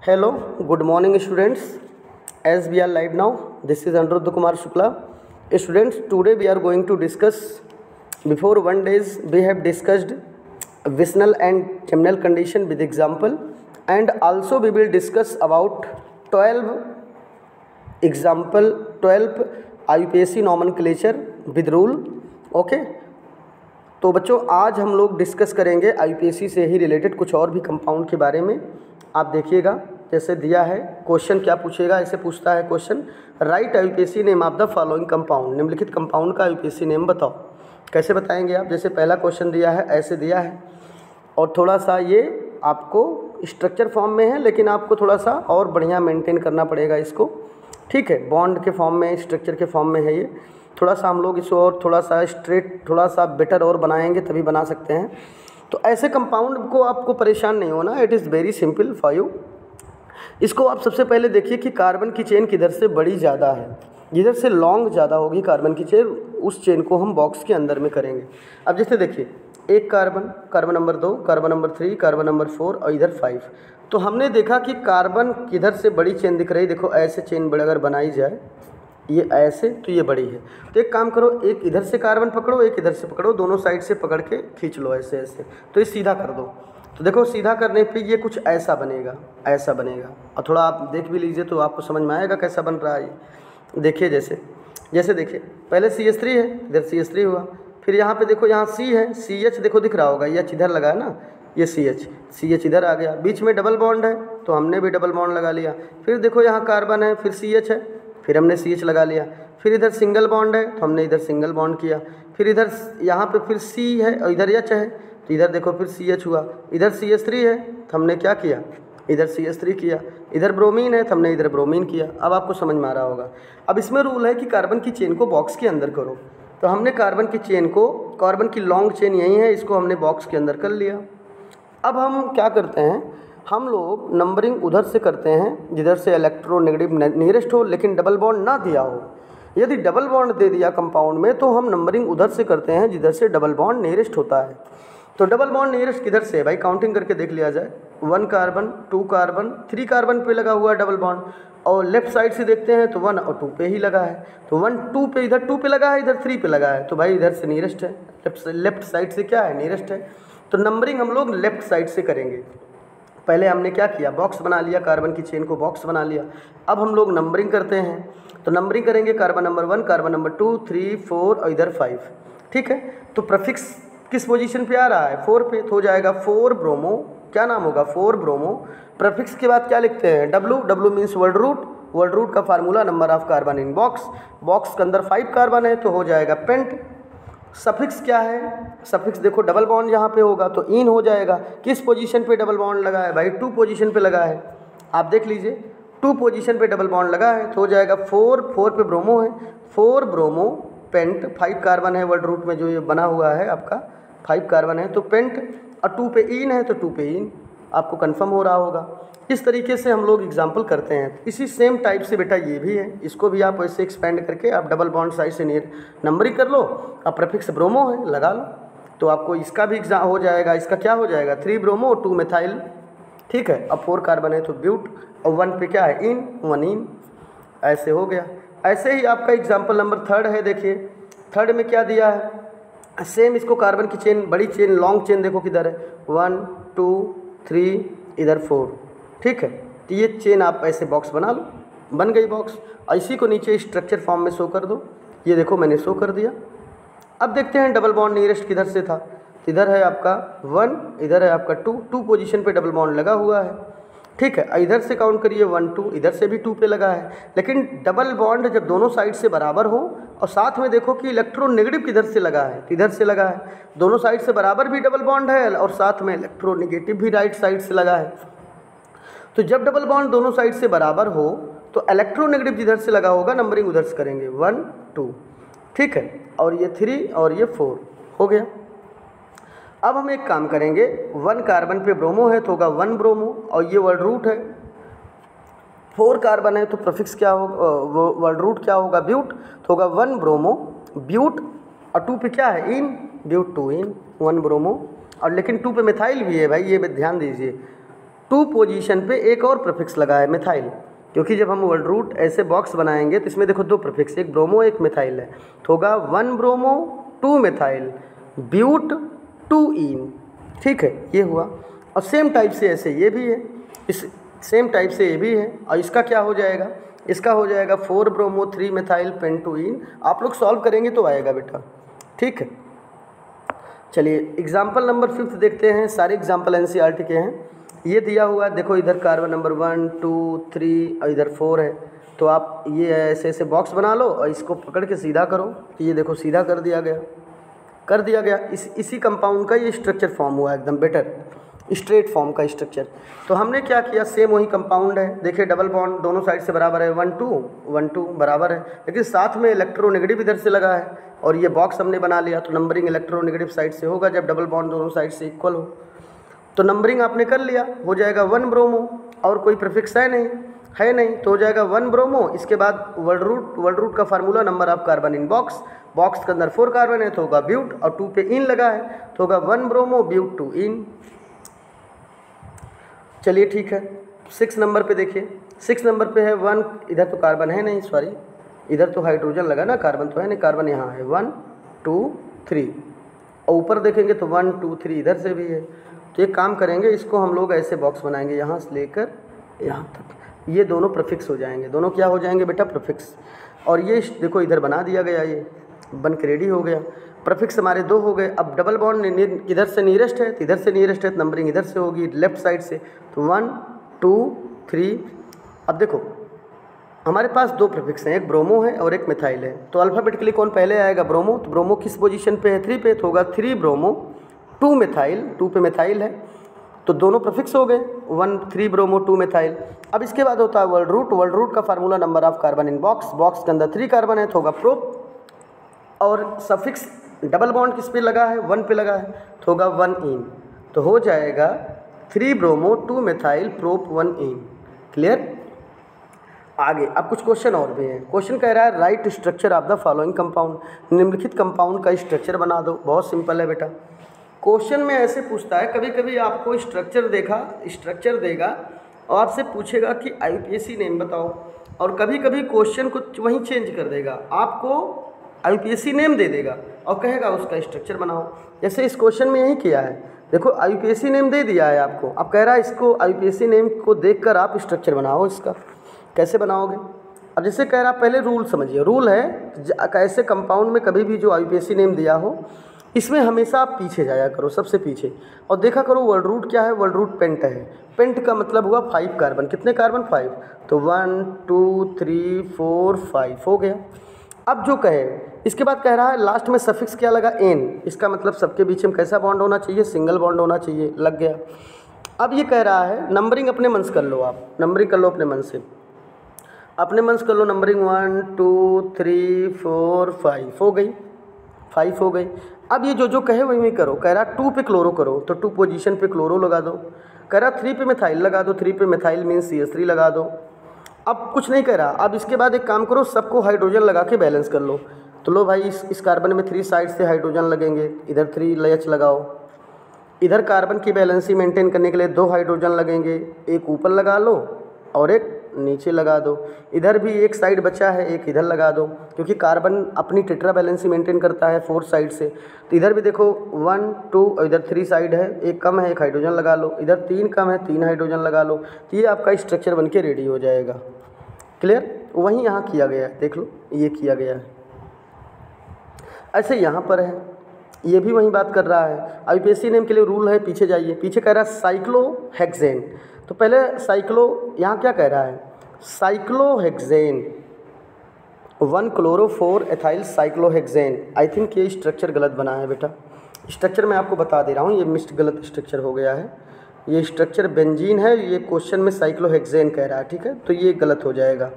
Hello, good morning students. As we are live now, this is Anuruddha Kumar Shukla. Students, today we are going to discuss, before 1 days we have discussed vicinal and terminal condition with example, and also we will discuss about 12 IUPAC nomenclature with rule. Okay, तो बच्चों आज हम लोग discuss करेंगे IUPAC से ही related कुछ और भी कंपाउंड के बारे में। आप देखिएगा जैसे दिया है क्वेश्चन, क्या पूछेगा, ऐसे पूछता है question, right IUPAC name of the following compound, निम्नलिखित कंपाउंड का IUPAC नेम बताओ। कैसे बताएंगे आप, जैसे पहला क्वेश्चन दिया है ऐसे दिया है, और थोड़ा सा ये आपको स्ट्रक्चर फॉर्म में है, लेकिन आपको थोड़ा सा और बढ़िया मेंटेन करना पड़ेगा इसको। ठीक है, बॉन्ड के फॉर्म में, स्ट्रक्चर के फॉर्म में है ये। थोड़ा सा हम लोग इसको और थोड़ा सा स्ट्रेट, थोड़ा सा बेटर और बनाएंगे तभी बना सकते हैं। तो ऐसे कंपाउंड को आपको परेशान नहीं होना, it is very simple for you. इसको आप सबसे पहले देखिए कि कार्बन की चेन किधर से बड़ी ज़्यादा है, जिधर से लॉन्ग ज़्यादा होगी कार्बन की चेन, उस चेन को हम बॉक्स के अंदर में करेंगे। अब जैसे देखिए एक carbon, carbon number 2, carbon number 3, carbon number 4 और इधर 5। तो हमने देखा कि कार्बन किधर से बड़ी चेन दिख रही, देखो ऐसे चेन बड़ी अगर बनाई जाए, ये ऐसे, तो ये बड़ी है। तो एक काम करो, एक इधर से कार्बन पकड़ो, एक इधर से पकड़ो, दोनों साइड से पकड़ के खींच लो ऐसे ऐसे, तो ये सीधा कर दो। तो देखो सीधा करने पे ये कुछ ऐसा बनेगा, ऐसा बनेगा। और थोड़ा आप देख भी लीजिए तो आपको समझ में आएगा कैसा बन रहा है ये। देखिए जैसे देखिए पहले CH3 है, इधर CH3 हुआ, फिर यहाँ पे देखो यहाँ C है, CH देखो दिख रहा होगा, ये इधर लगा है ना, ये CH इधर आ गया, बीच में डबल बॉन्ड है तो हमने भी डबल बॉन्ड लगा लिया। फिर देखो यहाँ कार्बन है, फिर CH है, फिर हमने CH लगा लिया। फिर इधर सिंगल बॉन्ड है तो हमने इधर सिंगल बॉन्ड किया। फिर इधर यहाँ पे फिर C है और इधर H है, तो इधर देखो फिर CH हुआ। इधर CH3 है तो हमने क्या किया, इधर CH3 किया। इधर ब्रोमीन है तो हमने इधर ब्रोमीन किया। अब आपको समझ में आ रहा होगा। अब इसमें रूल है कि कार्बन की चेन को बॉक्स के अंदर करो। तो हमने कार्बन की चेन को, कार्बन की लॉन्ग चेन यही है, इसको हमने बॉक्स के अंदर कर लिया। अब हम क्या करते हैं, हम लोग नंबरिंग उधर से करते हैं जिधर से इलेक्ट्रोनेगेटिव नियरेस्ट हो, लेकिन डबल बॉन्ड ना दिया हो। यदि डबल बॉन्ड दे दिया कंपाउंड में तो हम नंबरिंग उधर से करते हैं जिधर से डबल बॉन्ड नियरेस्ट होता है। तो डबल बॉन्ड नियरेस्ट किधर से है भाई, काउंटिंग करके देख लिया जाए। 1 कार्बन, 2 कार्बन, 3 कार्बन पे लगा हुआ है डबल बॉन्ड, और लेफ्ट साइड से देखते हैं तो 1 और 2 पे ही लगा है। तो 1 2 पे, इधर 2 पे लगा है, इधर 3 पे लगा है, तो भाई इधर से नियरेस्ट है, लेफ्ट साइड से क्या है, नियरेस्ट है। तो नंबरिंग हम लोग लेफ्ट साइड से करेंगे। पहले हमने क्या किया, बॉक्स बना लिया, कार्बन की चेन को बॉक्स बना लिया। अब हम लोग नंबरिंग करते हैं। तो नंबरिंग करेंगे कार्बन नंबर 1, कार्बन नंबर 2, 3, 4 और इधर 5। ठीक है, तो प्रीफिक्स किस पोजीशन पे आ रहा है, 4 पे, तो हो जाएगा 4 ब्रोमो, क्या नाम होगा, 4 ब्रोमो। प्रीफिक्स के बाद क्या लिखते हैं, W मीन्स वर्ड रूट का formula number of carbon in box, box के अंदर 5 कार्बन है तो हो जाएगा पेंट। सफिक्स क्या है, सफिक्स देखो डबल बॉन्ड यहाँ पे होगा तो इन हो जाएगा। किस पोजीशन पे डबल बॉन्ड लगा है भाई, 2 पोजीशन पे लगा है। आप देख लीजिए 2 पोजीशन पे डबल बॉन्ड लगा है तो हो जाएगा 4 पे ब्रोमो है, 4 ब्रोमो पेंट। 5 कार्बन है वर्ड रूट में जो ये बना हुआ है आपका, 5 कार्बन है तो पेंट, और 2 पे इन है तो 2 पे इन, आपको कन्फर्म हो रहा होगा। इस तरीके से हम लोग एग्जाम्पल करते हैं। इसी सेम टाइप से बेटा ये भी है, इसको भी आप वैसे एक्सपेंड करके आप डबल बॉन्ड साइड से नंबरिंग कर लो। अब प्रीफिक्स ब्रोमो है लगा लो, तो आपको इसका भी एग्जाम हो जाएगा। इसका क्या हो जाएगा, 3 ब्रोमो 2 मिथाइल। ठीक है, अब 4 कार्बन है तो ब्यूट, और 1 पे क्या है, इन, 1 इन, ऐसे हो गया। ऐसे ही आपका एग्जाम्पल नंबर 3 है। देखिए 3 में क्या दिया है, सेम इसको कार्बन की चेन, बड़ी चेन, लॉन्ग चेन देखो किधर है, 1 2 3 इधर 4। ठीक है, तो ये चेन आप ऐसे बॉक्स बना लो, बन गई बॉक्स। इसी को नीचे स्ट्रक्चर फॉर्म में शो कर दो, ये देखो मैंने शो कर दिया। अब देखते हैं डबल बॉन्ड नियरेस्ट किधर से था, इधर है आपका 1, इधर है आपका 2 पोजीशन पे डबल बॉन्ड लगा हुआ है। ठीक है, इधर से काउंट करिए 1 2, इधर से भी 2 पे लगा है। लेकिन डबल बॉन्ड जब दोनों साइड से बराबर हो, और साथ में देखो कि इलेक्ट्रोनेगेटिव किधर से लगा है, इधर से लगा है, दोनों साइड से बराबर भी डबल बॉन्ड है, और साथ में इलेक्ट्रोनेगेटिव भी राइट साइड से लगा है। तो जब डबल बॉन्ड दोनों साइड से बराबर हो तो इलेक्ट्रोनेगेटिव जिधर से लगा होगा नंबरिंग उधर से करेंगे, 1 2। ठीक है, और ये 3 और ये 4 हो गया। अब हम एक काम करेंगे, 1 कार्बन पे ब्रोमो है तो होगा 1 ब्रोमो, और ये वर्ड रूट है। 4 कार्बन है तो प्रीफिक्स क्या होगा, वर्ड रूट क्या होगा, ब्यूट, तो होगा 1 ब्रोमो ब्यूट, और 2 पे क्या है, इन, ब्यूट 2 इन, 1 ब्रोमो। और लेकिन 2 पे मिथाइल भी है भाई, ये ध्यान दीजिए, 2 पोजीशन पे एक और प्रीफिक्स लगा है मिथाइल, क्योंकि जब हम वर्ड रूट ऐसे बॉक्स बनाएंगे तो इसमें देखो 2 प्रीफिक्स, एक ब्रोमो एक मिथाइल है, तो होगा 1 ब्रोमो 2 मिथाइल ब्यूट 2 इन। ठीक है, ये हुआ। और सेम टाइप से ऐसे ये भी है, इस सेम टाइप से ये भी है, और इसका क्या हो जाएगा, इसका हो जाएगा 4 ब्रोमो 3 मिथाइल पेन 2 इन। आप लोग सॉल्व करेंगे तो आएगा बेटा। ठीक है, चलिए एग्जाम्पल नंबर 5 देखते हैं। सारे एग्जाम्पल एनसीईआरटी के हैं। ये दिया हुआ है, देखो इधर कार्बन नंबर 1 2 3 और इधर 4 है, तो आप ये ऐसे ऐसे बॉक्स बना लो और इसको पकड़ के सीधा करो, तो ये देखो सीधा कर दिया गया। इसी कंपाउंड का ये स्ट्रक्चर फॉर्म हुआ एकदम बेटर स्ट्रेट फॉर्म का स्ट्रक्चर। तो हमने क्या किया, सेम वही कंपाउंड है, देखिए डबल बॉन्ड दोनों साइड से बराबर है, 1 2 बराबर है, लेकिन साथ में इलेक्ट्रोनेगेटिव इधर से लगा है और ये बॉक्स हमने बना लिया, तो नंबरिंग इलेक्ट्रोनेगेटिव साइड से होगा जब डबल बॉन्ड दोनों साइड से इक्वल हो। तो नंबरिंग आपने कर लिया, हो जाएगा 1 ब्रोमो, और कोई प्रीफिक्स है नहीं, तो हो जाएगा 1 ब्रोमो। इसके बाद वर्ड रूट का formula number of carbon in box के अंदर 4 कार्बन है तो होगा ब्यूट, और 2 पे इन लगा है तो होगा 1 ब्रोमो ब्यूट 2 इन। चलिए ठीक है, 6 नंबर पे देखिए, 6 नंबर पे है 1, इधर तो कार्बन है नहीं, सॉरी इधर तो हाइड्रोजन लगा ना, कार्बन तो है नहीं, कार्बन यहाँ है 1 2 3, और ऊपर देखेंगे तो 1 2 3 इधर से भी है। तो एक काम करेंगे, इसको हम लोग ऐसे बॉक्स बनाएंगे यहाँ से लेकर यहाँ तक, ये दोनों प्रीफिक्स हो जाएंगे, दोनों क्या हो जाएंगे बेटा, प्रीफिक्स। और ये देखो इधर बना दिया गया, ये बन के रेडी हो गया। प्रीफिक्स हमारे 2 हो गए। अब डबल बॉन्ड इधर से नियरेस्ट है तो इधर से नियरेस्ट है, तो नंबरिंग इधर से होगी लेफ्ट साइड से, तो 1 2 3। अब देखो हमारे पास 2 प्रीफिक्स हैं, एक ब्रोमो है और एक मिथाइल है, तो अल्फ़ाबेटिकली कौन पहले आएगा, ब्रोमो। तो ब्रोमो किस पोजीशन पे है, 3 पे, तो होगा 3 ब्रोमो 2 मिथाइल, 2 पे मिथाइल है, तो दोनों प्रीफिक्स हो गए, 1 3 ब्रोमो 2 मिथाइल। अब इसके बाद होता है वर्ड रूट का formula number of carbon in box के अंदर 3 कार्बन है तो होगा प्रोप, और सफिक्स डबल बॉन्ड किस पे लगा है, 1 पे लगा है तो होगा 1 इन, तो हो जाएगा 3 ब्रोमो 2 मिथाइल प्रोप 1 इन। क्लियर। आगे अब कुछ क्वेश्चन और भी हैं। क्वेश्चन कह रहा है right structure of the following compound, निम्नलिखित कंपाउंड का स्ट्रक्चर बना दो। बहुत सिंपल है बेटा, क्वेश्चन में ऐसे पूछता है, कभी कभी आपको स्ट्रक्चर देगा और आपसे पूछेगा कि आईयूपीएसी नेम बताओ, और कभी कभी क्वेश्चन को वहीं चेंज कर देगा, आपको आईयूपीएसी नेम दे देगा और कहेगा उसका स्ट्रक्चर बनाओ। जैसे इस क्वेश्चन में यही किया है, देखो आईयूपीएसी नेम दे दिया है आपको, अब कह रहा है इसको आईयूपीएसी नेम को देखकर आप स्ट्रक्चर बनाओ। इसका कैसे बनाओगे, अब जैसे कह रहा पहले रूल समझिए। रूल है कैसे कंपाउंड में कभी भी जो आईयूपीएसी नेम दिया हो इसमें हमेशा आप पीछे जाया करो, सबसे पीछे, और देखा करो वर्ड रूट क्या है, वर्ड रूट पेंट है। पेंट का मतलब हुआ 5 कार्बन, कितने कार्बन 5, तो 1 2 3 4 5 हो गया। अब जो कहे इसके बाद कह रहा है लास्ट में सफिक्स क्या लगा, एन, इसका मतलब सबके बीच में कैसा बॉन्ड होना चाहिए, सिंगल बॉन्ड होना चाहिए, लग गया। अब ये कह रहा है नंबरिंग अपने मन से कर लो, आप नंबरिंग कर लो अपने मन से, कर लो नंबरिंग 1 2 3 4 5 हो गई, 5 हो गई। अब ये जो कहे वही में करो। कह रहा 2 पे क्लोरो करो तो 2 पोजीशन पे क्लोरो लगा दो। कह रहा 3 पे मिथाइल लगा दो, 3 पे मिथाइल मीन्स CH3 लगा दो। अब कुछ नहीं कह रहा, अब इसके बाद एक काम करो, सबको हाइड्रोजन लगा के बैलेंस कर लो। तो लो भाई इस कार्बन में 3 साइड से हाइड्रोजन लगेंगे, इधर 3 H लगाओ। इधर कार्बन की बैलेंसी मेंटेन करने के लिए 2 हाइड्रोजन लगेंगे, एक ऊपर लगा लो और एक नीचे लगा दो। इधर भी एक साइड बचा है, एक इधर लगा दो, क्योंकि कार्बन अपनी टेट्रा बैलेंसी मेंटेन करता है 4 साइड से। तो इधर भी देखो 1 2 और इधर 3 साइड है, एक कम है, एक हाइड्रोजन लगा लो। इधर 3 कम है, 3 हाइड्रोजन लगा लो। तो ये आपका स्ट्रक्चर बनके रेडी हो जाएगा। क्लियर। वहीं यहाँ किया गया है, देख लो ये किया गया है। ऐसे यहाँ पर है, ये भी वही बात कर रहा है। आईयूपीएसी नेम के लिए रूल है, पीछे जाइए, पीछे कह रहा है साइक्लोहेक्सेन। तो पहले साइक्लो, यहाँ क्या कह रहा है, cyclohexane 1 chloro 4 ethyl cyclohexane. I think ये स्ट्रक्चर गलत बना है बेटा, स्ट्रक्चर मैं आपको बता दे रहा हूँ, ये गलत स्ट्रक्चर हो गया है। ये स्ट्रक्चर बेंजीन है, ये क्वेश्चन में साइक्लोहेक्सेन कह रहा है, ठीक है, तो ये गलत हो जाएगा।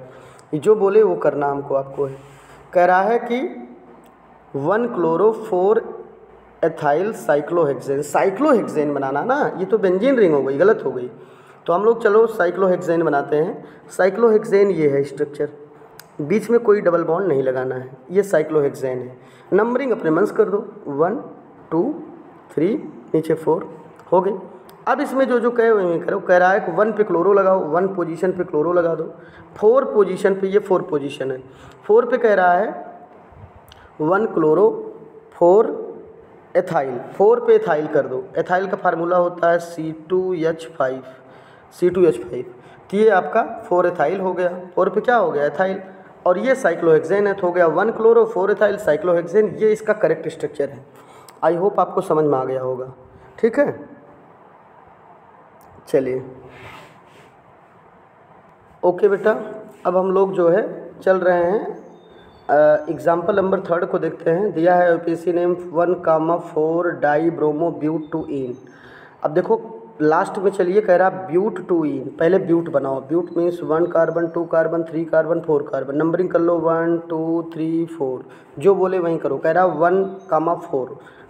जो बोले वो करना हमको, आपको है। कह रहा है कि 1 क्लोरो 4 एथाइल साइक्लोहेक्सेन, साइक्लोहेक्सेन बनाना ना, ये तो बेंजीन रिंग हो गई, गलत हो गई। तो हम लोग चलो साइक्लोहेक्सेन बनाते हैं। साइक्लोहेक्सेन ये है स्ट्रक्चर, बीच में कोई डबल बॉन्ड नहीं लगाना है, ये साइक्लोहेक्सेन है। नंबरिंग अपने मन से कर दो, 1 2 3 नीचे 4 हो गई। अब इसमें जो जो कहे वही करो। कह रहा है कि 1 पे क्लोरो लगाओ, 1 पोजीशन पे क्लोरो लगा दो। 4 पोजीशन पे, ये 4 पोजीशन है, 4 पे कह रहा है 1 क्लोरो 4 एथाइल, 4 पे एथाइल कर दो। एथाइल का फार्मूला होता है C2H5, C2H5। तो ये आपका 4 एथाइल हो गया, 4 पे क्या हो गया एथाइल, और ये साइक्लोहेक्सेन है, तो हो गया 1 क्लोरो 4 एथाइल साइक्लोहेक्सेन। ये इसका करेक्ट स्ट्रक्चर है। आई होप आपको समझ में आ गया होगा। ठीक है, चलिए ओके बेटा। अब हम लोग जो है चल रहे हैं एग्जाम्पल नंबर 3 को देखते हैं। दिया है UPSC name 1,4 di bromo but two yne. अब देखो लास्ट में चलिए कह रहा ब्यूट टू इन, पहले ब्यूट बनाओ। But means 1 carbon 2 carbon 3 carbon 4 carbon, numbering कर लो 1 2 3 4, जो बोले वहीं करो। कह रहा 1,4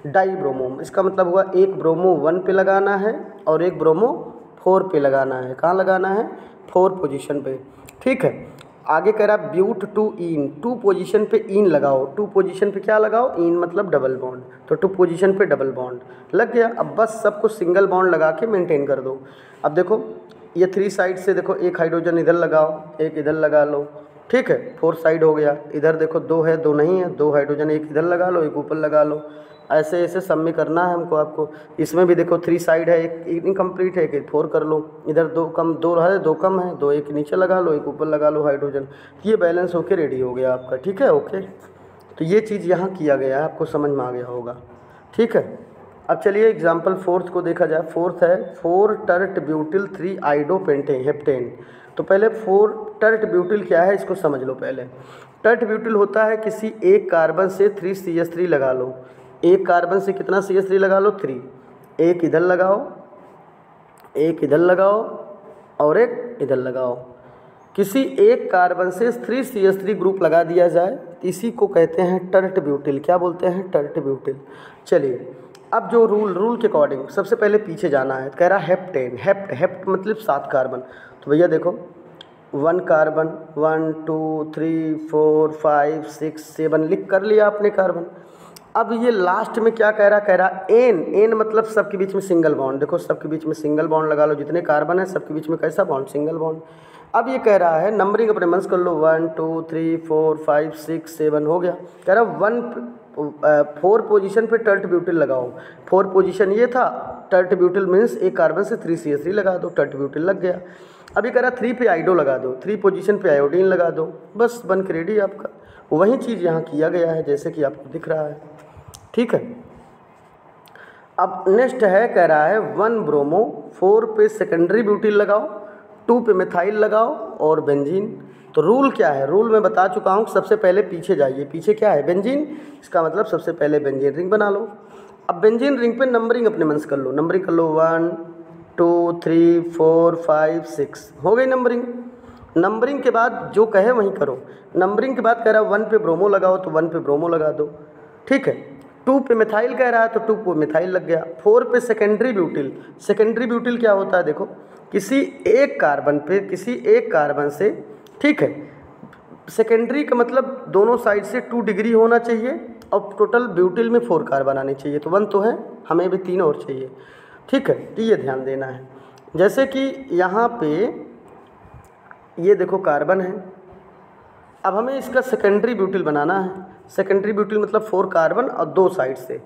डाई ब्रोमो, इसका मतलब हुआ एक ब्रोमो 1 पे लगाना है और एक ब्रोमो 4 पे लगाना है। कहाँ लगाना है? 4 पोजीशन पे। ठीक है, आगे कह रहा ब्यूट टू इन, 2 पोजीशन पे इन लगाओ। 2 पोजीशन पे क्या लगाओ? इन मतलब डबल बॉन्ड, तो 2 पोजीशन पे डबल बॉन्ड लग गया। अब बस सबको सिंगल बॉन्ड लगा के मेंटेन कर दो। अब देखो ये 3 साइड से देखो, एक हाइड्रोजन इधर लगाओ, एक इधर लगा लो। ठीक है, 4 साइड हो गया। इधर देखो 2 है, 2 नहीं है, 2 हाइड्रोजन एक इधर लगा लो, एक ऊपर लगा लो। ऐसे ऐसे सब में करना है हमको आपको। इसमें भी देखो 3 साइड है, एक इनकम्प्लीट है, एक 4 कर लो। इधर 2 कम, 2 है, 2 कम है, 2 एक नीचे लगा लो, एक ऊपर लगा लो हाइड्रोजन। ये बैलेंस होके रेडी हो गया आपका। ठीक है, ओके। तो ये चीज़ यहाँ किया गया है, आपको समझ में आ गया होगा। ठीक है, अब चलिए एग्जाम्पल 4 को देखा जाए। 4 है 4 टर्ट ब्यूटिल 3 आइडो हेप्टेन। तो पहले 4 टर्ट ब्यूटिल क्या है इसको समझ लो पहले। टर्ट ब्यूटिल होता है किसी एक कार्बन से 3 CH3 लगा लो। एक कार्बन से कितना CH3 लगा लो? 3। एक इधर लगाओ, एक इधर लगाओ और एक इधर लगाओ। किसी एक कार्बन से 3 CH3 ग्रुप लगा दिया जाए, इसी को कहते हैं टर्ट ब्यूटिल। क्या बोलते हैं? Tert butyl. चलिए अब जो रूल के अकॉर्डिंग सबसे पहले पीछे जाना है। कह रहा हेप्टेन, हेप्ट मतलब 7 कार्बन। तो भैया देखो 1 कार्बन 1 2 3 4 5 6 7 लिख कर लिया आपने कार्बन। अब ये लास्ट में क्या कह रहा एन मतलब सबके बीच में सिंगल बॉन्ड। देखो सबके बीच में सिंगल बॉन्ड लगा लो, जितने कार्बन है सबके बीच में कैसा बॉन्ड? Single bond. अब ये कह रहा है नंबरिंग अपने मन से कर लो 1 2 3 4 5 6 7 हो गया। कह रहा 4 पोजीशन पे टर्ट ब्यूटिल लगाओ। 4 पोजीशन ये था, टर्ट ब्यूटिल मीन्स एक कार्बन से 3 CH3 लगा दो, टर्ट ब्यूटिल लग गया। अभी कह रहा 3 पे आइडो लगा दो, 3 पोजीशन पे आयोडीन लगा दो, बस बन के रेडी आपका। वही चीज़ यहाँ किया गया है जैसे कि आपको दिख रहा है। ठीक है, अब नेक्स्ट है कह रहा है 1 ब्रोमो 4 पे सेकेंडरी ब्यूटिल लगाओ, 2 पे मिथाइल लगाओ और बेंजीन। तो रूल क्या है? रूल मैं बता चुका हूँ। सबसे पहले पीछे जाइए, पीछे क्या है? बेंजीन। इसका मतलब सबसे पहले बेंजीन रिंग बना लो। अब बेंजीन रिंग पे नंबरिंग अपने मन से कर लो। नंबरिंग कर लो 1 2 3 4 5 6 हो गई नंबरिंग। नंबरिंग के बाद जो कहे वहीं करो। नंबरिंग के बाद कह रहा है 1 पे ब्रोमो लगाओ, तो 1 पे ब्रोमो लगा दो। ठीक है, 2 पे मिथाइल कह रहा है तो 2 पे मिथाइल लग गया। 4 पे सेकेंडरी ब्यूटिल। सेकेंडरी ब्यूटिल क्या होता है? देखो किसी एक कार्बन पे, किसी एक कार्बन से, ठीक है, सेकेंडरी का मतलब दोनों साइड से 2 डिग्री होना चाहिए और टोटल ब्यूटिल में 4 कार्बन आने चाहिए। तो 1 तो है, हमें भी 3 और चाहिए। ठीक है, तो ये ध्यान देना है। जैसे कि यहाँ पे ये देखो कार्बन है, अब हमें इसका सेकेंडरी ब्यूटिल बनाना है। सेकेंडरी ब्यूटिल मतलब 4 कार्बन और 2 साइड से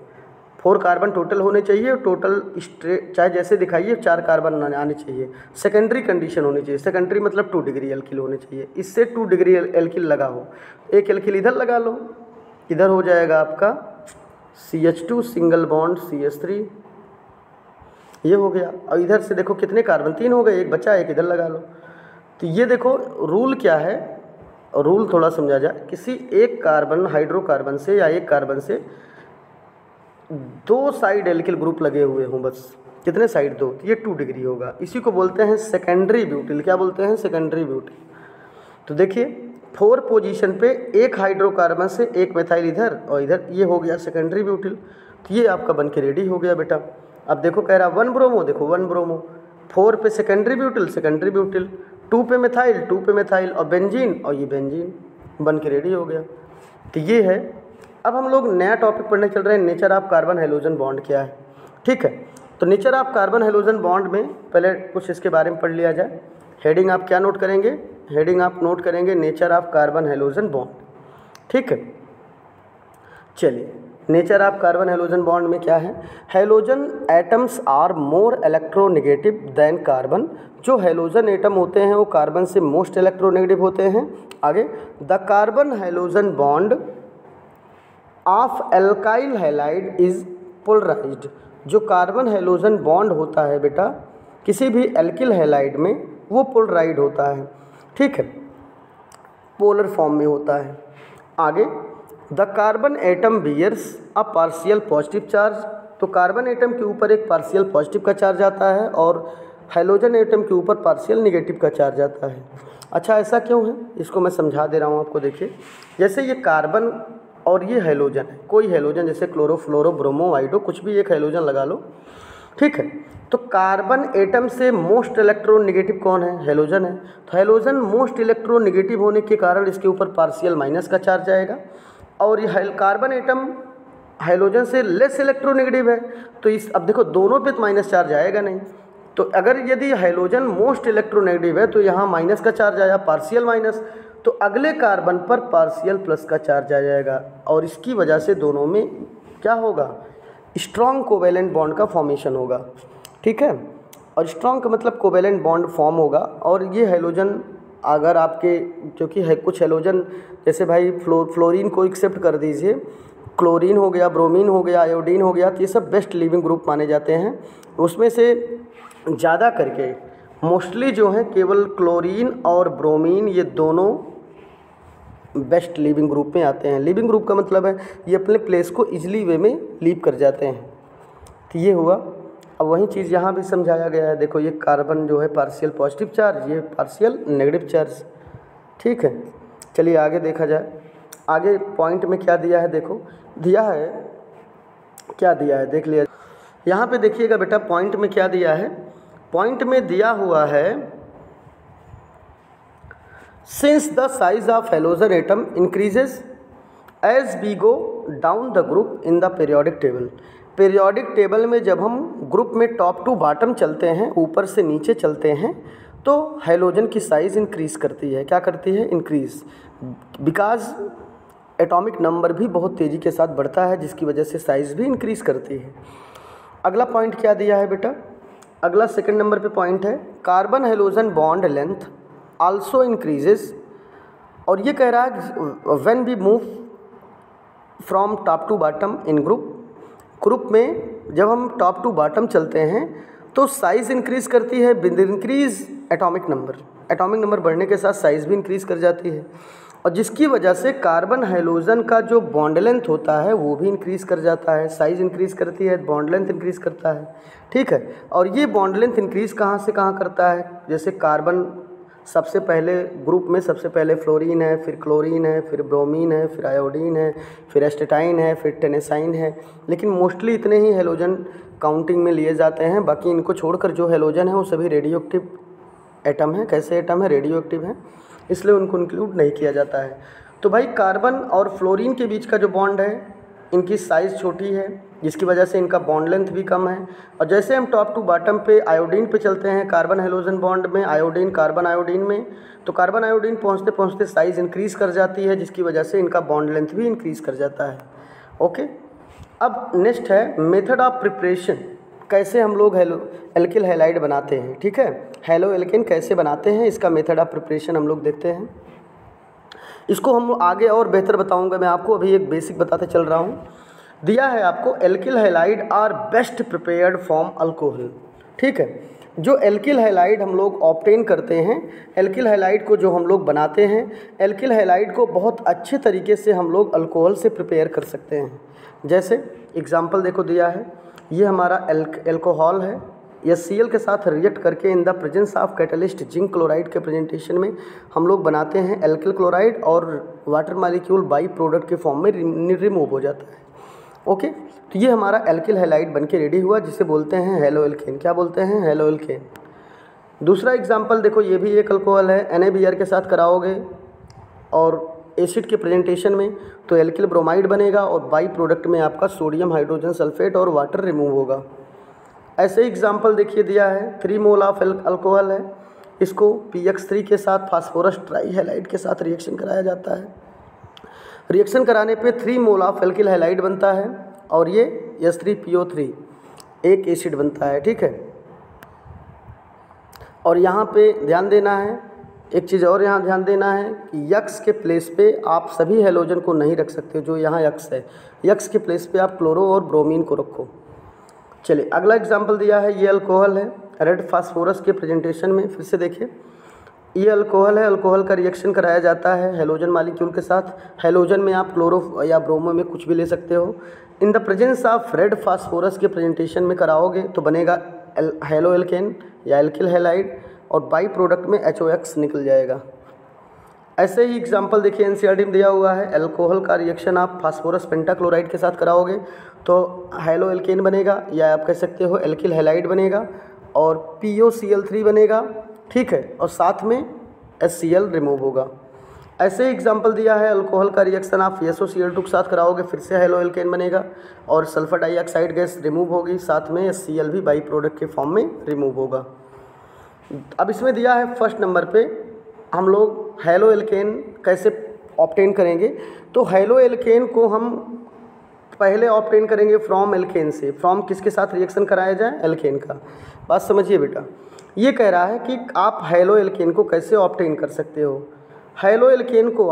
4 कार्बन टोटल होने चाहिए। टोटल स्ट्रेट चाहे जैसे दिखाइए 4 कार्बन आने चाहिए। सेकेंडरी कंडीशन होनी चाहिए। सेकेंडरी मतलब 2 डिग्री एल्किल होने चाहिए। इससे 2 डिग्री एल्किल लगा हो, एक एल्किल इधर लगा लो, इधर हो जाएगा आपका CH2 सिंगल बॉन्ड CH3, ये हो गया। और इधर से देखो कितने कार्बन? 3 हो गए, एक बचा, एक इधर लगा लो। तो ये देखो रूल क्या है, रूल थोड़ा समझा जाए। किसी एक कार्बन हाइड्रोकार्बन से या एक कार्बन से 2 साइड एल्किल ग्रुप लगे हुए हों, बस कितने साइड? 2, तो ये 2 डिग्री होगा। इसी को बोलते हैं सेकेंडरी ब्यूटिल। क्या बोलते हैं? Secondary butyl. तो देखिए 4 पोजीशन पे एक हाइड्रोकार्बन से एक मिथाइल इधर और इधर, ये हो गया सेकेंडरी ब्यूटिल। तो ये आपका बन के रेडी हो गया बेटा। अब देखो कह रहा 1 ब्रोमो, देखो 1 ब्रोमो, 4 पे सेकेंडरी ब्यूटिल, सेकेंडरी ब्यूटिल, 2 पे मिथाइल, 2 पे मिथाइल और बेंजीन, और ये बेंजीन बन के रेडी हो गया। तो ये है। अब हम लोग नया टॉपिक पढ़ने चल रहे हैं, nature of carbon hydrogen bond क्या है। ठीक है, तो nature of carbon hydrogen bond में पहले कुछ इसके बारे में पढ़ लिया जाए। हेडिंग आप क्या नोट करेंगे, हेडिंग आप नोट करेंगे nature of carbon hydrogen bond, ठीक है। चलिए, nature of carbon hydrogen bond में क्या है, hydrogen atoms are more electronegative than carbon. जो हाइड्रोजन एटम होते हैं वो कार्बन से मोस्ट इलेक्ट्रोनेगेटिव होते हैं। आगे, the carbon hydrogen bond of alkyl halide is polarised. जो कार्बन हाइड्रोजन बॉन्ड होता है बेटा किसी भी एल्किल हैलाइड में, वो पोलराइड होता है, ठीक है, पोलर फॉर्म में होता है। आगे, the carbon atom bears a partial positive charge. तो कार्बन एटम के ऊपर एक पार्शियल पॉजिटिव का चार्ज आता है और हाइड्रोजन एटम के ऊपर पार्शियल नेगेटिव का चार्ज आता है। अच्छा, ऐसा क्यों है, इसको मैं समझा दे रहा हूँ आपको। देखिए, जैसे ये कार्बन और ये हाइड्रोजन है, कोई हाइड्रोजन जैसे क्लोरो, फ्लोरो, ब्रोमो, आइडो, कुछ भी एक हाइड्रोजन लगा लो, ठीक है। तो कार्बन एटम से मोस्ट इलेक्ट्रोनेगेटिव कौन है, हाइड्रोजन है। तो हाइड्रोजन मोस्ट इलेक्ट्रोनेगेटिव होने के कारण इसके ऊपर पार्शियल माइनस का चार्ज आएगा। और ये कार्बन एटम हाइड्रोजन से लेस इलेक्ट्रोनेगेटिव है, तो इस, अब देखो दोनों पे तो माइनस चार्ज आएगा नहीं। तो अगर यदि हाइड्रोजन मोस्ट इलेक्ट्रोनेगेटिव है तो यहाँ माइनस का चार्ज आया, पार्शियल माइनस, तो अगले कार्बन पर पार्शियल प्लस का चार्ज आ जाएगा और इसकी वजह से दोनों में क्या होगा, स्ट्रॉन्ग कोवेलेंट बॉन्ड का फॉर्मेशन होगा, ठीक है। और स्ट्रॉन्ग का मतलब कोवेलेंट बॉन्ड फॉर्म होगा। और ये हाइड्रोजन अगर आपके, क्योंकि है कुछ हाइड्रोजन जैसे भाई फ्लोरीन को एक्सेप्ट कर दीजिए, क्लोरीन हो गया, ब्रोमीन हो गया, आयोडीन हो गया, तो ये सब बेस्ट लिविंग ग्रुप माने जाते हैं। उसमें से ज़्यादा करके मोस्टली जो है केवल क्लोरीन और ब्रोमीन, ये दोनों बेस्ट लिविंग ग्रुप में आते हैं। लिविंग ग्रुप का मतलब है ये अपने प्लेस को इजीली वे में लीव कर जाते हैं। तो ये हुआ। अब वही चीज़ यहाँ भी समझाया गया है। देखो, ये कार्बन जो है पार्शियल पॉजिटिव चार्ज, ये पार्शियल नेगेटिव चार्ज, ठीक है। चलिए आगे देखा जाए। आगे पॉइंट में क्या दिया है, देखो दिया है, क्या दिया है देख लिया। यहाँ पे देखिएगा बेटा, पॉइंट में क्या दिया है, पॉइंट में दिया हुआ है since the size of hydrogen atom increases as we go down the group in the periodic table. Periodic table में जब हम ग्रुप में टॉप टू बॉटम चलते हैं, ऊपर से नीचे चलते हैं, तो हाइड्रोजन की साइज़ इंक्रीज़ करती है। क्या करती है, इंक्रीज़, बिकॉज एटॉमिक नंबर भी बहुत तेज़ी के साथ बढ़ता है, जिसकी वजह से साइज़ भी इंक्रीज़ करती है। अगला पॉइंट क्या दिया है बेटा, अगला सेकंड नंबर पे पॉइंट है carbon hydrogen bond length also increases. और ये कह रहा है when we move from top to bottom in group में जब हम टॉप टू बॉटम चलते हैं तो साइज़ इंक्रीज़ करती है विद इंक्रीज एटॉमिक नंबर बढ़ने के साथ साइज़ भी इंक्रीज़ कर जाती है, और जिसकी वजह से कार्बन हाइड्रोजन का जो बॉन्ड लेंथ होता है वो भी इंक्रीज़ कर जाता है। साइज़ इंक्रीज़ करती है, बॉन्ड लेंथ इंक्रीज़ करता है, ठीक है। और ये बॉन्ड लेंथ इंक्रीज़ कहाँ से कहाँ करता है, जैसे कार्बन सबसे पहले ग्रुप में सबसे पहले फ्लोरीन है, फिर क्लोरीन है, फिर ब्रोमीन है, फिर आयोडीन है, फिर एस्टेटाइन है, फिर टेनेसाइन है। लेकिन मोस्टली इतने ही हेलोजन काउंटिंग में लिए जाते हैं, बाकी इनको छोड़कर जो हेलोजन है वो सभी रेडियो एक्टिव एटम है। कैसे एटम है, रेडियो एक्टिव है, इसलिए उनको इंक्लूड नहीं किया जाता है। तो भाई कार्बन और फ्लोरीन के बीच का जो बॉन्ड है, इनकी साइज़ छोटी है, जिसकी वजह से इनका बॉन्ड लेंथ भी कम है। और जैसे हम टॉप टू बॉटम पे आयोडीन पे चलते हैं, कार्बन हाइड्रोजन बॉन्ड में आयोडीन कार्बन आयोडीन में, तो कार्बन आयोडीन पहुँचते पहुँचते साइज़ इंक्रीज़ कर जाती है, जिसकी वजह से इनका बॉन्ड लेंथ भी इंक्रीज़ कर जाता है। ओके, अब नेक्स्ट है मेथड ऑफ प्रिपरेशन, कैसे हम लोग एल्किल हैलाइड बनाते हैं, ठीक है। हेलो एल्केन कैसे बनाते हैं, इसका मेथड ऑफ प्रिपरेशन हम लोग देखते हैं। इसको हम आगे और बेहतर बताऊंगा मैं आपको, अभी एक बेसिक बताते चल रहा हूँ। दिया है आपको alkyl halide are best prepared from alcohol, ठीक है। जो एल्किल हैलाइड हम लोग ऑब्टेन करते हैं, एल्किल हैलाइड को जो हम लोग बनाते हैं, एल्किल हैलाइड को बहुत अच्छे तरीके से हम लोग अल्कोहल से प्रिपेयर कर सकते हैं। जैसे एग्जांपल देखो दिया है, ये हमारा एल्कोहल है, यह Cl के साथ रिएक्ट करके in the presence of catalyst zinc chloride के प्रेजेंटेशन में हम लोग बनाते हैं एल्किल क्लोराइड, और वाटर मॉलिक्यूल बाई प्रोडक्ट के फॉर्म में रिमूव हो जाता है। ओके, तो ये हमारा एल्किल हैलाइड बनके रेडी हुआ, जिसे बोलते हैं हेलो एल्केन। क्या बोलते हैं, हेलो एल्केन। दूसरा एग्जांपल देखो, ये भी एक अल्कोहल है, NaBr के साथ कराओगे और एसिड के प्रेजेंटेशन में तो एल्किल ब्रोमाइड बनेगा, और बाई प्रोडक्ट में आपका सोडियम हाइड्रोजन सल्फेट और वाटर रिमूव होगा। ऐसे एग्जाम्पल देखिए दिया है, 3 मोल ऑफ अल्कोहल है, इसको PX3 के साथ फास्फोरस ट्राई हैलाइड के साथ रिएक्शन कराया जाता है। रिएक्शन कराने पे 3 मोल ऑफ एल्किल हैलाइड बनता है और ये H3PO3 एक एसिड बनता है, ठीक है। और यहाँ पे ध्यान देना है, एक चीज़ और यहाँ ध्यान देना है कि यक्स के प्लेस पे आप सभी हैलोजन को नहीं रख सकते, जो यहाँ यक्स है, यक्स के प्लेस पे आप क्लोरो और ब्रोमीन को रखो। चलिए अगला एग्जाम्पल दिया है, ये अल्कोहल है, रेड फास्फोरस के प्रेजेंटेशन में फिर से देखिए, ये अल्कोहल है, अल्कोहल का रिएक्शन कराया जाता है हेलोजन मालिक्यूल के साथ। हेलोजन में आप क्लोरो या ब्रोमो में कुछ भी ले सकते हो। In the presence of red phosphorus के प्रेजेंटेशन में कराओगे तो बनेगा हेलो एल्केन या एल्किल हैलाइड और बाई प्रोडक्ट में HOX निकल जाएगा। ऐसे ही एग्जाम्पल देखिए NCERT में दिया हुआ है, अल्कोहल का रिएक्शन आप फास्फोरस पेंटाक्लोराइड के साथ कराओगे तो हेलो एल्केन बनेगा या आप कह सकते हो एल्किल हैलाइड बनेगा और POCl3 बनेगा, ठीक है, और साथ में HCl रिमूव होगा। ऐसे एग्जाम्पल दिया है, अल्कोहल का रिएक्शन आप FeSO-Cl2 के साथ कराओगे फिर से हेलो एल्केन बनेगा और सल्फर डाइऑक्साइड गैस रिमूव होगी, साथ में HCl भी बाई प्रोडक्ट के फॉर्म में रिमूव होगा। अब इसमें दिया है फर्स्ट नंबर पे हम लोग हेलो एल्केन कैसे ऑब्टेन करेंगे, तो हेलो एल्केन को हम पहले ऑब्टेन करेंगे फ्रॉम एल्केन से। फ्रॉम किसके साथ रिएक्शन कराया जाए, एल्केन का। बात समझिए बेटा, ये कह रहा है कि आप हेलो एल्केन को कैसे ऑब्टेन कर सकते हो। हेलो एल्केन को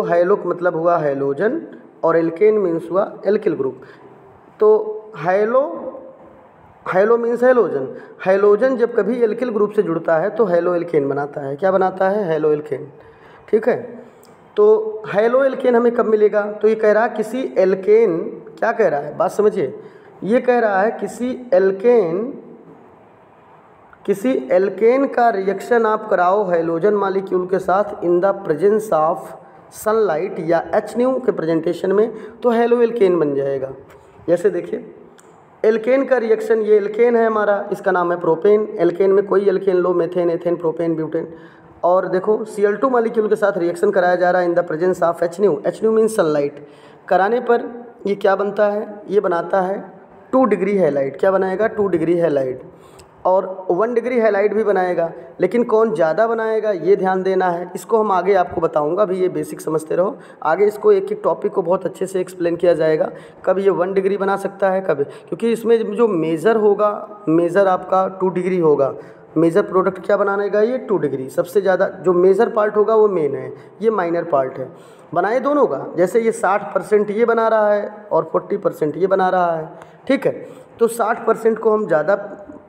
हेलो मतलब हुआ हेलोजन और एल्केन मीन्स हुआ एल्किल ग्रुप। तो हेलो मीन्स हेलोजन, हेलोजन जब कभी एल्किल ग्रुप से जुड़ता है तो हेलो एल्केन बनाता है। क्या बनाता है, हेलो एल्केन, ठीक है। तो हेलो एल्केन हमें कब मिलेगा, तो ये कह रहा है किसी एल्केन, क्या कह रहा है बात समझिए, ये कह रहा है किसी एल्केन का रिएक्शन आप कराओ हेलोजन मालिक्यूल के साथ in the presence of sunlight या HNu के प्रेजेंटेशन में, तो हेलो एल्केन बन जाएगा। जैसे देखिए एल्केन का रिएक्शन, ये एल्केन है हमारा, इसका नाम है प्रोपेन। एल्केन में कोई एल्केन लो, मेथेन, एथेन, प्रोपेन, ब्यूटेन। और देखो Cl2 मालिक्यूल के साथ रिएक्शन कराया जा रहा है in the presence of HNu means sunlight. कराने पर ये क्या बनता है, ये बनाता है 2 डिग्री हैलाइड। क्या बनाएगा, 2 डिग्री हैलाइड। और 1 डिग्री हैलाइड भी बनाएगा, लेकिन कौन ज़्यादा बनाएगा ये ध्यान देना है। इसको हम आगे आपको बताऊंगा, अभी ये बेसिक समझते रहो। आगे इसको एक एक टॉपिक को बहुत अच्छे से एक्सप्लेन किया जाएगा, कब ये 1 डिग्री बना सकता है, कब, क्योंकि इसमें जो मेज़र होगा, मेज़र आपका 2 डिग्री होगा। मेजर प्रोडक्ट क्या बनाने का, ये 2 डिग्री। सबसे ज़्यादा जो मेजर पार्ट होगा वो मेन है, ये माइनर पार्ट है। बनाए दोनों का, जैसे ये 60% ये बना रहा है और 40% ये बना रहा है, ठीक है। तो 60% को हम ज़्यादा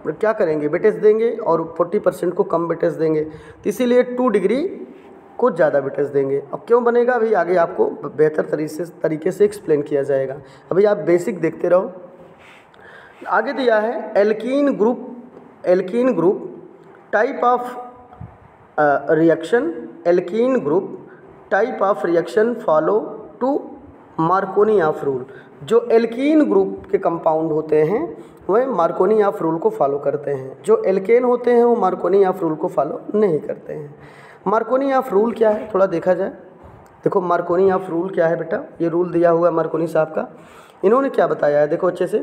क्या करेंगे, वेटेज देंगे और 40% को कम वेटेज देंगे, तो इसीलिए 2 डिग्री को ज़्यादा वेटेज देंगे। अब क्यों बनेगा अभी आगे आपको बेहतर तरीके से एक्सप्लेन किया जाएगा, अभी आप बेसिक देखते रहो। आगे दिया है alkene group type of reaction, alkene group type of reaction follow to Markovnikov rule. जो एल्कीन ग्रुप के कंपाउंड होते हैं वह मार्कोनी ऑफ रूल को फॉलो करते हैं, जो एल्केन होते हैं वो मार्कोनी ऑफ रूल को फॉलो नहीं करते हैं। मार्कोनी ऑफ रूल क्या है थोड़ा देखा जाए। देखो मार्कोनी ऑफ रूल क्या है बेटा, ये रूल दिया हुआ है मार्कोनी साहब का। इन्होंने क्या बताया है, देखो अच्छे से,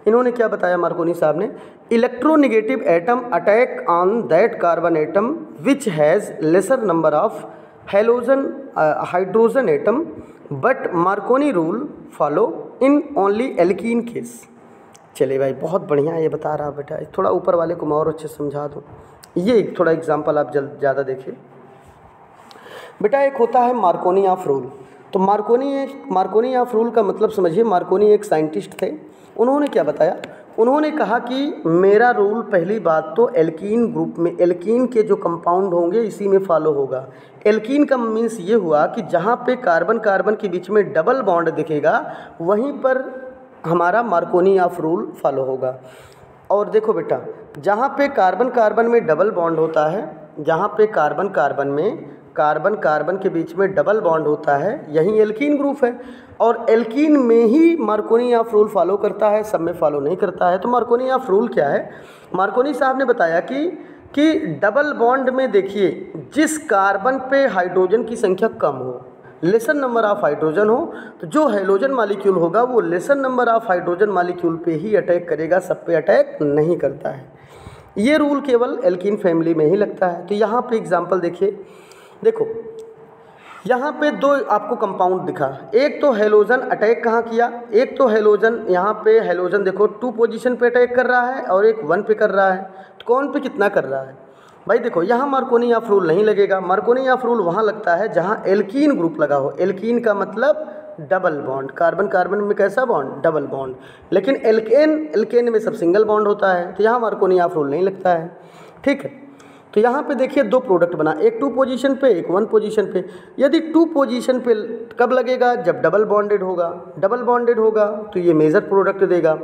इन्होंने क्या बताया मार्कोनी साहब ने, electronegative atom attack on that carbon atom which has laser number of hydrogen atom but Markovnikov rule follow in only alkene case. चलिए भाई बहुत बढ़िया ये बता रहा बेटा, थोड़ा ऊपर वाले को मैं और अच्छे से समझा दूँ। ये थोड़ा एग्जाम्पल आप ज़्यादा देखिए बेटा। एक होता है मार्कोनी ऑफ रूल। तो मार्कोनी ऑफ रूल का मतलब समझिए, मार्कोनी एक साइंटिस्ट थे। उन्होंने क्या बताया, उन्होंने कहा कि मेरा रूल, पहली बात तो एल्कीन ग्रुप में एल्कीन के जो कंपाउंड होंगे इसी में फॉलो होगा। एल्कीन का मीन्स ये हुआ कि जहाँ पे कार्बन कार्बन के बीच में डबल बॉन्ड दिखेगा वहीं पर हमारा मार्कोनी ऑफ रूल फॉलो होगा। और देखो बेटा, जहाँ पे कार्बन कार्बन में डबल बॉन्ड होता है, जहाँ पे कार्बन कार्बन के बीच में डबल बॉन्ड होता है, यही एल्कीन ग्रुप है। और एल्कीन में ही मार्कोनी ऑफ रूल फॉलो करता है, सब में फॉलो नहीं करता है। तो मार्कोनी ऑफ रूल क्या है, मार्कोनी साहब ने बताया कि डबल बॉन्ड में देखिए जिस कार्बन पे हाइड्रोजन की संख्या कम हो, लेसन नंबर ऑफ हाइड्रोजन हो तो जो हैलोजन मॉलिक्यूल होगा वो lesson number of hydrogen molecule पे ही अटैक करेगा, सब पे अटैक नहीं करता है। ये रूल केवल एल्कीन फैमिली में ही लगता है। तो यहाँ पे एग्जांपल देखिए, देखो यहाँ पे दो आपको कंपाउंड दिखा, एक तो हैलोजन अटैक कहाँ किया, एक तो हैलोजन यहाँ पे हैलोजन देखो 2 पोजीशन पे अटैक कर रहा है और एक 1 पे कर रहा है। तो कौन पे कितना कर रहा है भाई? देखो यहाँ मार्कोनी ऑफ रूल नहीं लगेगा। मार्कोनी ऑफ रूल वहाँ लगता है जहाँ एल्कीन ग्रुप लगा हो। एल्कीन का मतलब डबल बॉन्ड, कार्बन कार्बन में कैसा बॉन्ड? Double bond. लेकिन एल्केन में सब सिंगल बॉन्ड होता है, तो यहाँ मार्कोनी ऑफ रूल नहीं लगता है। ठीक है, तो यहाँ पे देखिए 2 प्रोडक्ट बना, एक 2 पोजीशन पे, एक 1 पोजीशन पे। यदि 2 पोजीशन पे कब लगेगा? जब डबल बॉन्डेड होगा। डबल बॉन्डेड होगा तो ये मेजर प्रोडक्ट देगा।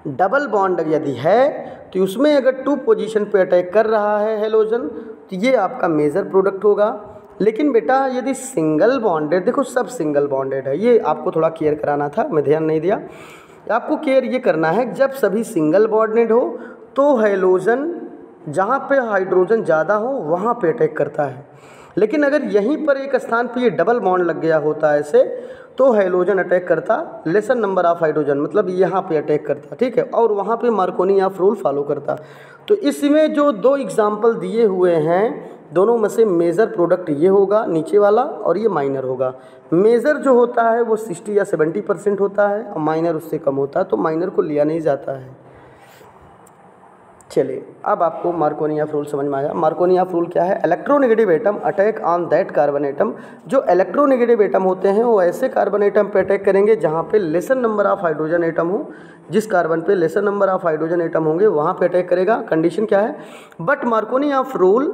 डबल बॉन्ड यदि है तो उसमें अगर 2 पोजीशन पे अटैक कर रहा है हैलोजन तो ये आपका मेजर प्रोडक्ट होगा। लेकिन बेटा यदि सिंगल बॉन्डेड, देखो सब सिंगल बॉन्डेड है, ये आपको थोड़ा केयर कराना था, मैं ध्यान नहीं दिया। आपको केयर ये करना है जब सभी सिंगल बॉन्डेड हो तो हैलोजन जहाँ पे हाइड्रोजन ज़्यादा हो वहाँ पे अटैक करता है। लेकिन अगर यहीं पर एक स्थान पे ये डबल बॉन्ड लग गया होता है ऐसे, तो हैलोजन अटैक करता लेसन नंबर ऑफ हाइड्रोजन, मतलब यहाँ पे अटैक करता। ठीक है, और वहाँ पे मार्कोनी ऑफ रूल फॉलो करता। तो इसमें जो 2 एग्जाम्पल दिए हुए हैं दोनों में से मेजर प्रोडक्ट ये होगा नीचे वाला और ये माइनर होगा। मेजर जो होता है वो 60 या 70% होता है और माइनर उससे कम होता है, तो माइनर को लिया नहीं जाता है। चलिए अब आपको मार्कोनी ऑफ रूल समझ में आया। मार्कोनी ऑफ रूल क्या है? Electronegative atom attack on that carbon atom. जो इलेक्ट्रोनेगेटिव एटम होते हैं वो ऐसे कार्बन एटम पे अटैक करेंगे जहाँ पे lesser number of hydrogen atom हो। जिस कार्बन पे lesser number of hydrogen atom होंगे वहाँ पे अटैक करेगा। कंडीशन क्या है? But Markovnikov rule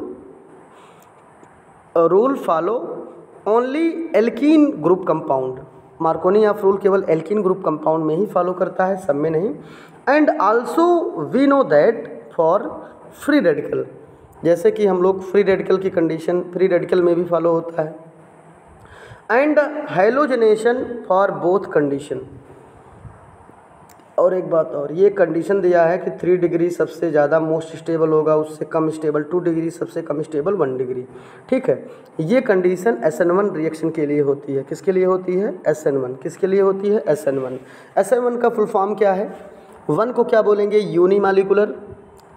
follow only alkene group compound. Markovnikov rule केवल एल्कीन ग्रुप कंपाउंड में ही फॉलो करता है, सब में नहीं। And also we know that for free radical, जैसे कि हम लोग फ्री रेडिकल की कंडीशन फ्री रेडिकल में भी फॉलो होता है। And halogenation for both condition. और एक बात और, ये कंडीशन दिया है कि 3 डिग्री सबसे ज़्यादा मोस्ट स्टेबल होगा, उससे कम स्टेबल 2 डिग्री, सबसे कम स्टेबल 1 डिग्री। ठीक है, ये कंडीशन SN1 रिएक्शन के लिए होती है। किसके लिए होती है? SN1। किसके लिए होती है? SN1। SN1 का फुल फॉर्म क्या है? 1 को क्या बोलेंगे? यूनिमालिकुलर,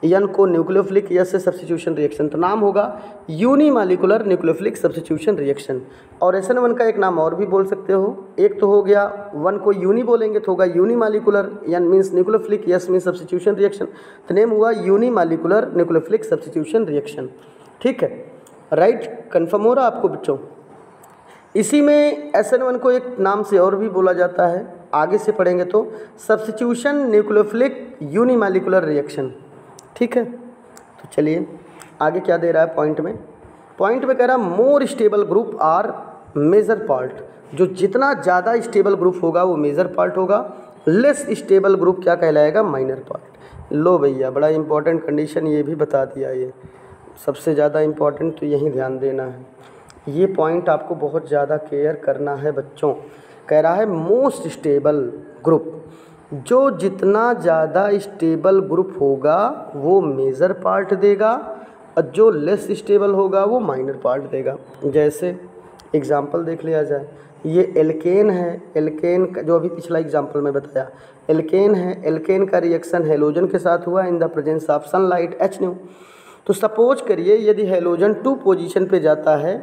N को न्यूक्लियोफिलिक, S से सब्स्टिट्यूशन रिएक्शन, तो नाम होगा यूनिमालिकुलर न्यूक्लियोफिलिक सब्स्टिट्यूशन रिएक्शन। और SN1 का एक नाम और भी बोल सकते हो, एक तो हो गया 1 को यूनी बोलेंगे तो होगा यूनिमालिकुलर, N means nucleophilic, S means substitution reaction, तो नेम हुआ यूनिमालिकुलर न्यूक्लियोफिलिक सब्स्टिट्यूशन रिएक्शन। ठीक है, राइट, कन्फर्म हो रहा आपको बच्चों? इसी में SN1 को एक नाम से और भी बोला जाता है, आगे से पढ़ेंगे तो सब्स्टिट्यूशन न्यूक्लियोफिलिक यूनिमालिकुलर रिएक्शन। ठीक है, तो चलिए आगे क्या दे रहा है पॉइंट में कह रहा है more stable group are major part. जो जितना ज़्यादा स्टेबल ग्रुप होगा वो मेजर पार्ट होगा, लेस स्टेबल ग्रुप क्या कहलाएगा? Minor part. लो भैया, बड़ा इंपॉर्टेंट कंडीशन ये भी बता दिया, ये सबसे ज़्यादा इम्पॉर्टेंट, तो यहीं ध्यान देना है। ये पॉइंट आपको बहुत ज़्यादा केयर करना है बच्चों। कह रहा है मोस्ट स्टेबल ग्रुप, जो जितना ज़्यादा स्टेबल ग्रुप होगा वो मेजर पार्ट देगा और जो लेस स्टेबल होगा वो माइनर पार्ट देगा। जैसे एग्जांपल देख लिया जाए, ये एल्केन है, एल्केन का जो अभी पिछला एग्जांपल में बताया, एल्केन है, एल्केन का रिएक्शन हैलोजन के साथ हुआ in the presence of sunlight H²। तो सपोज करिए यदि हैलोजन 2 पोजीशन पे जाता है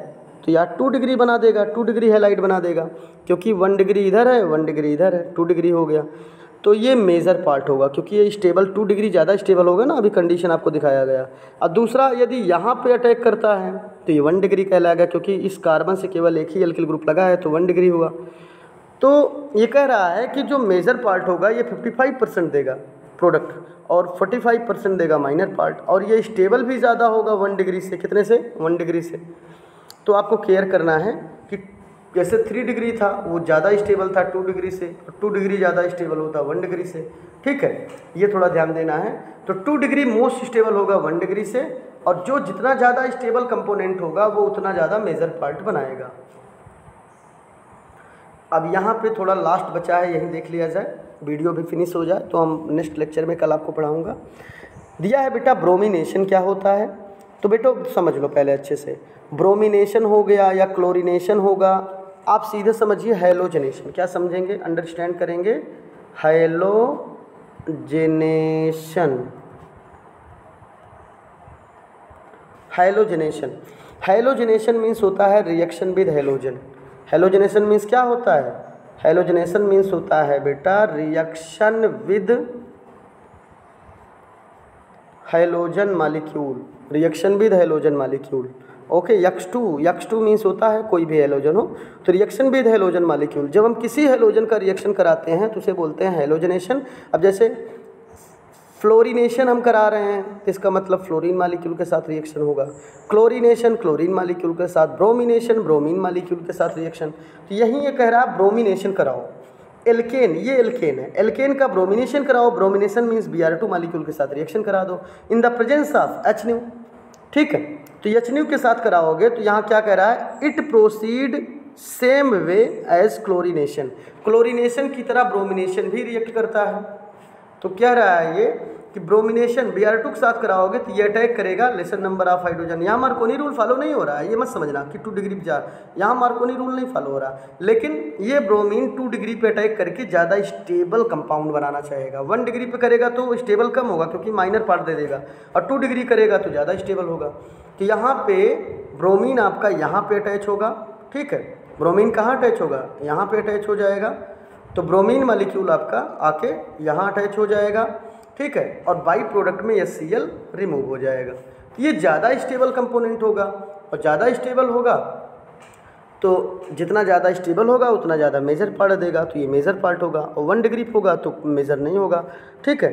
तो यार 2 डिग्री बना देगा, 2 डिग्री हैलाइट बना देगा, क्योंकि 1 डिग्री इधर है 1 डिग्री इधर है, 2 डिग्री हो गया। तो ये मेजर पार्ट होगा क्योंकि ये स्टेबल 2 डिग्री ज़्यादा स्टेबल होगा ना, अभी कंडीशन आपको दिखाया गया। और दूसरा यदि यहाँ पे अटैक करता है तो ये 1 डिग्री कहलाएगा, क्योंकि इस कार्बन से केवल एक ही एल्किल ग्रुप लगा है तो 1 डिग्री हुआ। तो ये कह रहा है कि जो मेजर पार्ट होगा ये 55% देगा प्रोडक्ट और 45% देगा माइनर पार्ट, और ये स्टेबल भी ज़्यादा होगा 1 डिग्री से। कितने से? 1 डिग्री से। तो आपको केयर करना है कि जैसे 3 डिग्री था वो ज़्यादा स्टेबल था 2 डिग्री से, और 2 डिग्री ज़्यादा स्टेबल होता 1 डिग्री से। ठीक है, ये थोड़ा ध्यान देना है। तो 2 डिग्री मोस्ट स्टेबल होगा 1 डिग्री से, और जो जितना ज़्यादा स्टेबल कंपोनेंट होगा वो उतना ज़्यादा मेजर पार्ट बनाएगा। अब यहाँ पे थोड़ा लास्ट बचा है, यही देख लिया जाए, वीडियो भी फिनिश हो जाए तो हम नेक्स्ट लेक्चर में कल आपको पढ़ाऊँगा। दिया है बेटा ब्रोमिनेशन क्या होता है। तो बेटो समझ लो पहले अच्छे से, ब्रोमिनेशन हो गया या क्लोरीनेशन होगा, आप सीधे समझिए हैलोजनेशन। क्या समझेंगे, अंडरस्टैंड करेंगे, हैलोजेनेशन। हैलोजनेशन, हैलोजनेशन मीन्स होता है reaction with halogen. Halogenation means क्या होता है, हैलोजनेशन मीन्स होता है बेटा reaction with halogen molecule, reaction with halogen molecule. Okay, X2 means होता है कोई भी हैलोजन हो तो रिएक्शन विद हैलोजन मॉलिक्यूल। जब हम किसी हैलोजन का रिएक्शन कराते हैं तो उसे बोलते हैं हैलोजनेशन। अब जैसे फ्लोरीनेशन हम करा रहे हैं तो इसका मतलब फ्लोरीन मॉलिक्यूल के साथ रिएक्शन होगा, क्लोरीनेशन क्लोरीन मॉलिक्यूल के साथ, ब्रोमिनेशन ब्रोमीन मॉलिक्यूल के साथ रिएक्शन। तो यहीं ये कह रहा है ब्रोमिनेशन कराओ, एल्केन, ये एल्केन है, एल्केन का ब्रोमिनेशन कराओ, ब्रोमिनेशन मीन्स Br2 मॉलिक्यूल के साथ रिएक्शन करा दो in the presence of HNu। ठीक है, तो HNu के साथ कराओगे तो यहाँ क्या कह रहा है, it proceed same way as chlorination, chlorination की तरह ब्रोमिनेशन भी रिएक्ट करता है। तो क्या रहा है ये कि ब्रोमिनेशन Br2 के साथ कराओगे तो ये अटैक करेगा लेसर नंबर ऑफ हाइड्रोजन। यहाँ मार्कोनी रूल फॉलो नहीं हो रहा है, ये मत समझना कि 2 डिग्री पे जा, यहाँ मार्कोनी रूल नहीं फॉलो हो रहा, लेकिन ये ब्रोमीन 2 डिग्री पे अटैक करके ज़्यादा स्टेबल कंपाउंड बनाना चाहेगा। 1 डिग्री पे करेगा तो स्टेबल कम होगा क्योंकि माइनर पार्ट दे देगा, और 2 डिग्री करेगा तो ज़्यादा स्टेबल होगा। तो यहाँ पे ब्रोमीन आपका यहाँ पे अटैच होगा, ठीक है, ब्रोमीन कहाँ अटैच होगा, यहाँ पे अटैच हो जाएगा, तो ब्रोमीन मॉलिक्यूल आपका आके यहाँ अटैच हो जाएगा, ठीक है, और बाई प्रोडक्ट में HCl रिमूव हो जाएगा। ये ज़्यादा स्टेबल कंपोनेंट होगा, और ज़्यादा स्टेबल होगा तो जितना ज़्यादा स्टेबल होगा उतना ज़्यादा मेजर पार्ट देगा, तो ये मेजर पार्ट होगा, और 1 डिग्री होगा तो मेजर नहीं होगा। ठीक है,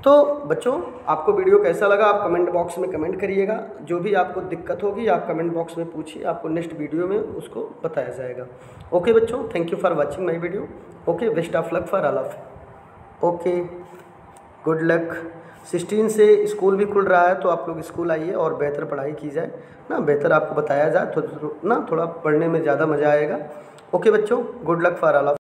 तो बच्चों आपको वीडियो कैसा लगा आप कमेंट बॉक्स में कमेंट करिएगा, जो भी आपको दिक्कत होगी आप कमेंट बॉक्स में पूछिए, आपको नेक्स्ट वीडियो में उसको बताया जाएगा। ओके बच्चों, thank you for watching my video. Okay, best of luck for all of. Okay, good luck. 16 से स्कूल भी खुल रहा है तो आप लोग स्कूल आइए और बेहतर पढ़ाई की जाए ना, बेहतर आपको बताया जाए तो ना थोड़ा पढ़ने में ज़्यादा मज़ा आएगा। ओके बच्चों, good luck for all of.